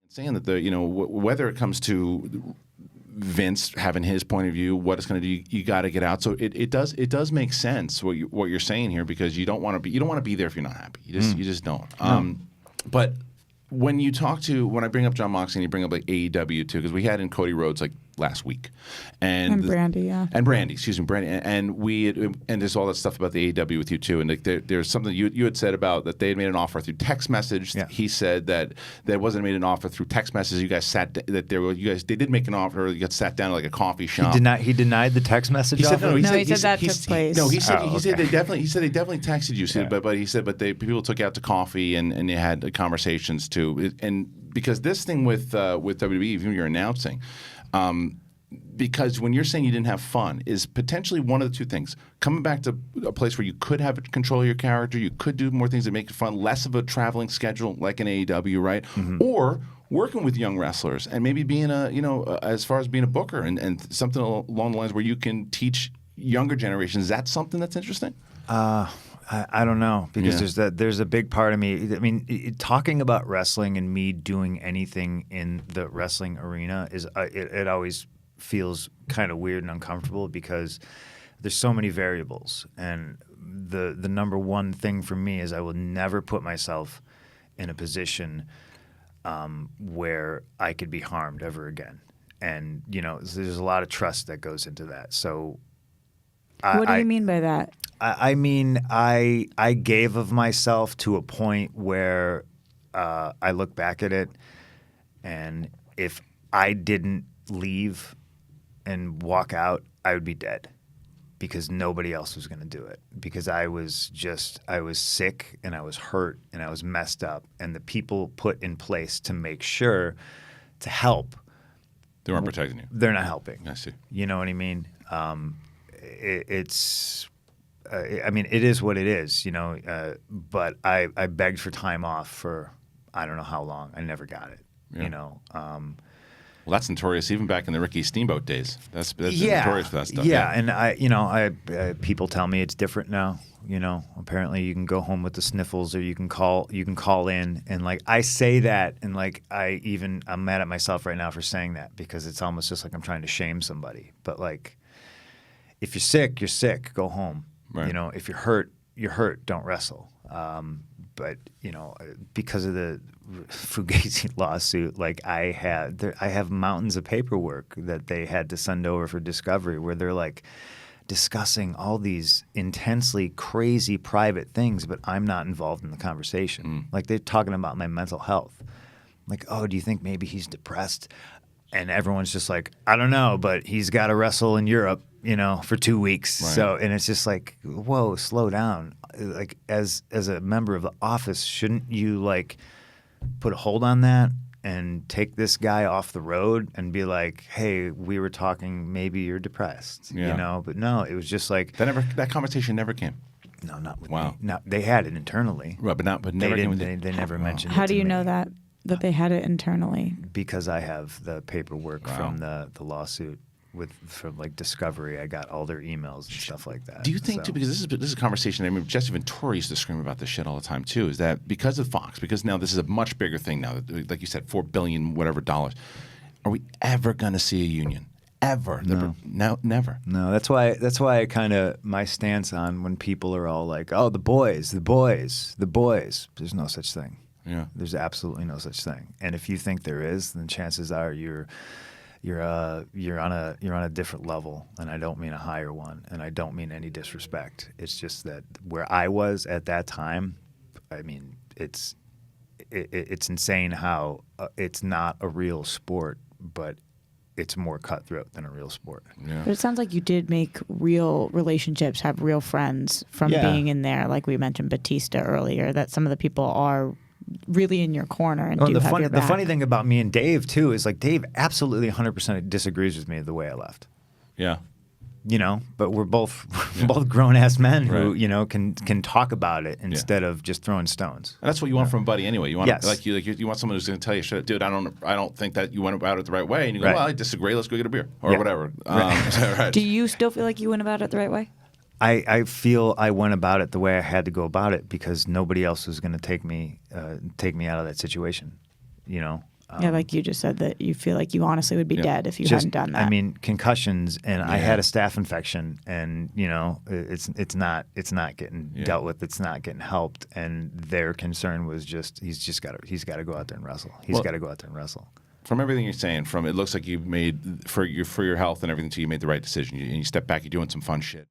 saying that whether it comes to Vince having his point of view, what it's going to do, you got to get out. So it does make sense what you're saying here, because you don't want to be there if you're not happy. You just don't. But when I bring up Jon Moxley and you bring up like AEW too, because we had in Cody Rhodes like last week, and Brandy, and Brandy, and there's all that stuff about the AEW with you too, and like there's something you had said about that they had made an offer through text message. Yeah. He said that there wasn't made an offer through text message. You guys they did make an offer. You got sat down at like a coffee shop. He denied the text message. He said offer? no. He said that took place. No, he said okay. they definitely texted you. Yeah. But he said people took you out to coffee and they had conversations too. And because this thing with WWE, even you're announcing. Because when you're saying you didn't have fun is potentially one of the two things. Coming back to a place where you could have control of your character, you could do more things that make it fun, less of a traveling schedule like an AEW, right? Mm-hmm. Or working with young wrestlers and maybe being as far as being a booker and something along the lines where you can teach younger generations. Is that something that's interesting? I don't know, because there's a big part of me. I mean, talking about wrestling and me doing anything in the wrestling arena is it always feels kind of weird and uncomfortable, because there's so many variables. And the number one thing for me is I will never put myself in a position where I could be harmed ever again. And there's a lot of trust that goes into that. So, what do you mean by that? I mean, I gave of myself to a point where I look back at it, and if I didn't leave and walk out, I would be dead, because nobody else was going to do it. Because I was sick and I was hurt and I was messed up, and the people put in place to make sure to help. They weren't protecting you. They're not helping. I see. You know what I mean? It is what it is, but I begged for time off for I don't know how long. I never got it, Well, that's notorious even back in the Ricky Steamboat days. That's notorious for that stuff. Yeah, and people tell me it's different now. Apparently you can go home with the sniffles, or you can call in, and like I say that, and like I'm mad at myself right now for saying that, because it's almost just like I'm trying to shame somebody. But like, if you're sick, you're sick. Go home. Right. If you're hurt, you're hurt. Don't wrestle. But because of the Fugazi lawsuit, like I have mountains of paperwork that they had to send over for discovery, where they're like discussing all these intensely crazy private things, but I'm not involved in the conversation. Like they're talking about my mental health. Like, oh, do you think maybe he's depressed? And everyone's just like, I don't know, but he's got to wrestle in Europe, for 2 weeks. Right. So, and it's just like, whoa, slow down. Like, as a member of the office, shouldn't you like put a hold on that and take this guy off the road and be like, hey, we were talking, maybe you're depressed, But no, it was just like that conversation never came. No, not with Wow. me. No, they had it internally. Right, but never came with they never mentioned it. How do to you me. know that they had it internally? Because I have the paperwork from the lawsuit from like Discovery. I got all their emails and stuff like that. Do you think too? Because this is a conversation. I mean, Jesse Ventura used to scream about this shit all the time too. Is that because of Fox? Because now this is a much bigger thing now. Like you said, $4 billion whatever dollars. Are we ever going to see a union? Ever? No, never. No, that's why I kind of my stance on when people are all like, oh, the boys. There's no such thing. Yeah. There's absolutely no such thing. And if you think there is, then chances are you're on a different level, and I don't mean a higher one, and I don't mean any disrespect. It's just that where I was at that time, I mean, it's insane how it's not a real sport, but it's more cutthroat than a real sport. Yeah. But it sounds like you did make real relationships, have real friends from being in there. Like we mentioned Batista earlier, that some of the people are really in your corner and do have your back. The funny thing about me and Dave too is like Dave absolutely 100% disagrees with me the way I left. Yeah. But we're both grown ass men who Right. can talk about it instead of just throwing stones. And that's what you want from a buddy anyway. You want Yes. you want someone who's going to tell you, shit, dude, I don't think that you went about it the right way, and you go, Right. well, I disagree. Let's go get a beer or Yeah. whatever. Right. Do you still feel like you went about it the right way? I feel I went about it the way I had to go about it because nobody else was going to take me out of that situation. Yeah, like you just said that you feel like you honestly would be dead if you hadn't done that. I mean, concussions, and I had a staph infection, and it's not getting dealt with. It's not getting helped, and their concern was just he's got to go out there and wrestle. He's got to go out there and wrestle. From everything you're saying, it looks like you made for your health and everything, so you made the right decision. And you step back, you're doing some fun shit.